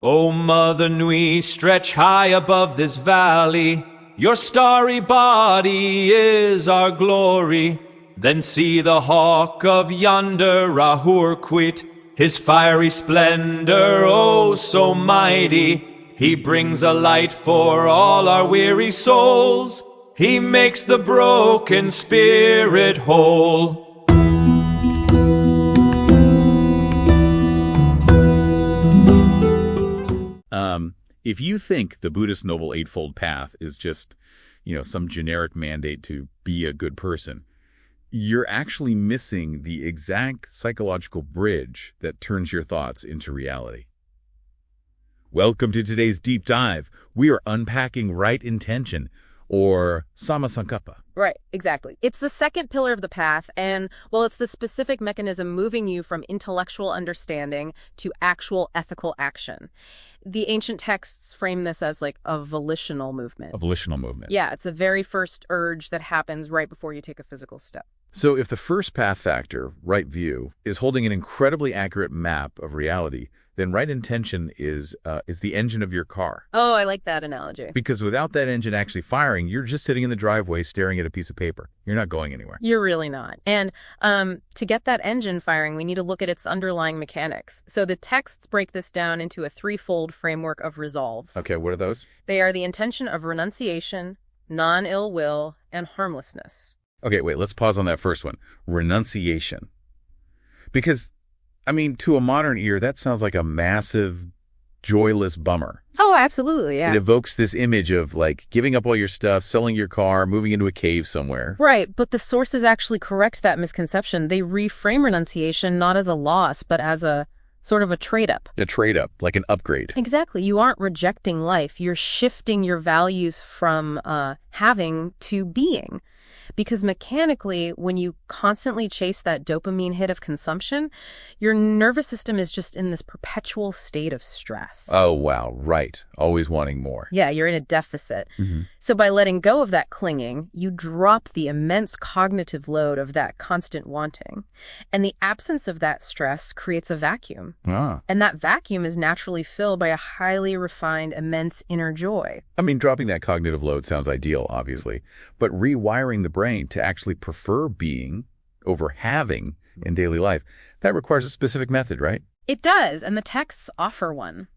O Mother Nui, stretch high above this valley. Your starry body is our glory. Then see the hawk of yonder Ahurquit, his fiery splendor, oh so mighty. He brings a light for all our weary souls. He makes the broken spirit whole. If you think the Buddhist Noble Eightfold Path is just, some generic mandate to be a good person, you're actually missing the exact psychological bridge that turns your thoughts into reality. Welcome to today's deep dive. We are unpacking right intention, or Sammasankappa. Right, exactly. It's the second pillar of the path, and, it's the specific mechanism moving you from intellectual understanding to actual ethical action. The ancient texts frame this as like a volitional movement. A volitional movement. Yeah, it's the very first urge that happens right before you take a physical step. So if the first path factor, right view, is holding an incredibly accurate map of reality, then right intention is the engine of your car. Oh, I like that analogy. Because without that engine actually firing, you're just sitting in the driveway staring at a piece of paper. You're not going anywhere. You're really not. And to get that engine firing, we need to look at its underlying mechanics. So the texts break this down into a threefold framework of resolves. Okay, what are those? They are the intention of renunciation, non-ill will, and harmlessness. Okay, wait, let's pause on that first one. Renunciation. Because, to a modern ear, that sounds like a massive, joyless bummer. Oh, absolutely, yeah. It evokes this image of, giving up all your stuff, selling your car, moving into a cave somewhere. Right, but the sources actually correct that misconception. They reframe renunciation not as a loss, but as a sort of a trade-up. A trade-up, like an upgrade. Exactly. You aren't rejecting life. You're shifting your values from having to being. Because mechanically, when you constantly chase that dopamine hit of consumption, your nervous system is just in this perpetual state of stress. Oh, wow. Right. Always wanting more. Yeah, you're in a deficit. Mm-hmm. So by letting go of that clinging, you drop the immense cognitive load of that constant wanting. And the absence of that stress creates a vacuum. Ah. And that vacuum is naturally filled by a highly refined, immense inner joy. Dropping that cognitive load sounds ideal, obviously. But rewiring the brain to actually prefer being over having in daily life, that requires a specific method, right? It does, and the texts offer one.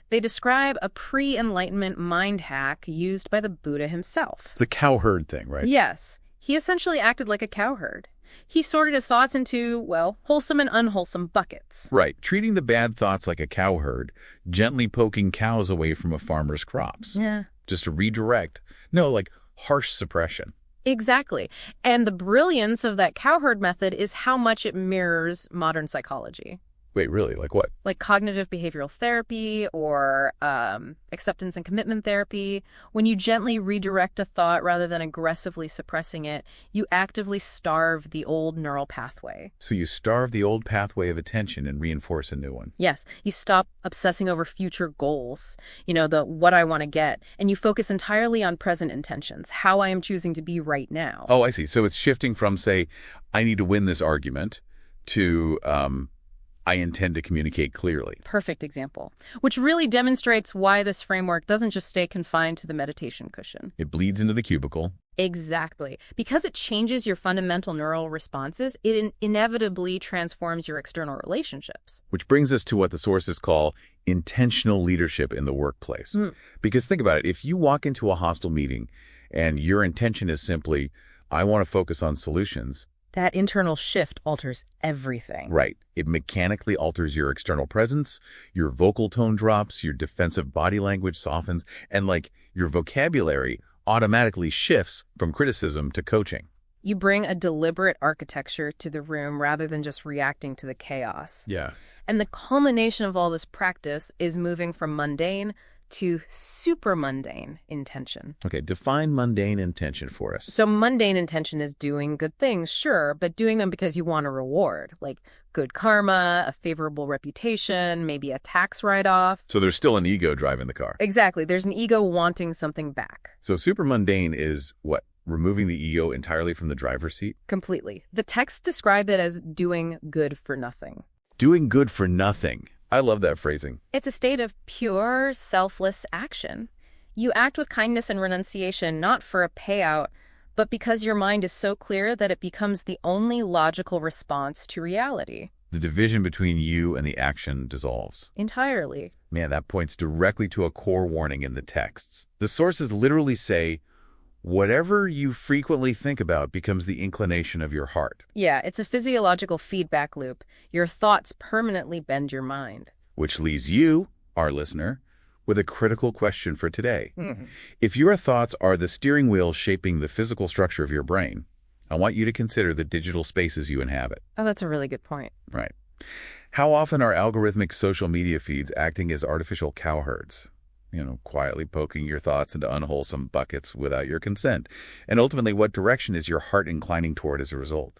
They describe a pre-Enlightenment mind hack used by the Buddha himself. The cowherd thing, right? Yes. He essentially acted like a cowherd. He sorted his thoughts into, wholesome and unwholesome buckets. Right. Treating the bad thoughts like a cowherd, gently poking cows away from a farmer's crops. Yeah. Just to redirect. No, harsh suppression. Exactly. And the brilliance of that cowherd method is how much it mirrors modern psychology. Wait, really? Like what? Like cognitive behavioral therapy or acceptance and commitment therapy. When you gently redirect a thought rather than aggressively suppressing it, you actively starve the old neural pathway. So you starve the old pathway of attention and reinforce a new one. Yes. You stop obsessing over future goals, the what I want to get, and you focus entirely on present intentions, how I am choosing to be right now. Oh, I see. So it's shifting from, say, I need to win this argument to I intend to communicate clearly. Perfect example, which really demonstrates why this framework doesn't just stay confined to the meditation cushion. It bleeds into the cubicle. Exactly. Because it changes your fundamental neural responses, it inevitably transforms your external relationships. Which brings us to what the sources call intentional leadership in the workplace. Because think about it. If you walk into a hostile meeting and your intention is simply, I want to focus on solutions, that internal shift alters everything. Right. It mechanically alters your external presence, your vocal tone drops, your defensive body language softens, and your vocabulary automatically shifts from criticism to coaching. You bring a deliberate architecture to the room rather than just reacting to the chaos. Yeah. And the culmination of all this practice is moving from mundane to super mundane intention. Okay, define mundane intention for us. So mundane intention is doing good things, sure, but doing them because you want a reward, like good karma, a favorable reputation, maybe a tax write-off. So there's still an ego driving the car. Exactly. There's an ego wanting something back. So super mundane is what? Removing the ego entirely from the driver's seat? Completely. The texts describe it as doing good for nothing. Doing good for nothing. I love that phrasing. It's a state of pure, selfless action. You act with kindness and renunciation not for a payout, but because your mind is so clear that it becomes the only logical response to reality. The division between you and the action dissolves. Entirely. Man, that points directly to a core warning in the texts. The sources literally say, whatever you frequently think about becomes the inclination of your heart. Yeah, it's a physiological feedback loop. Your thoughts permanently bend your mind. Which leaves you, our listener, with a critical question for today. If your thoughts are the steering wheel shaping the physical structure of your brain, I want you to consider the digital spaces you inhabit. Oh, that's a really good point. Right. How often are algorithmic social media feeds acting as artificial cowherds? Quietly poking your thoughts into unwholesome buckets without your consent. And ultimately, what direction is your heart inclining toward as a result?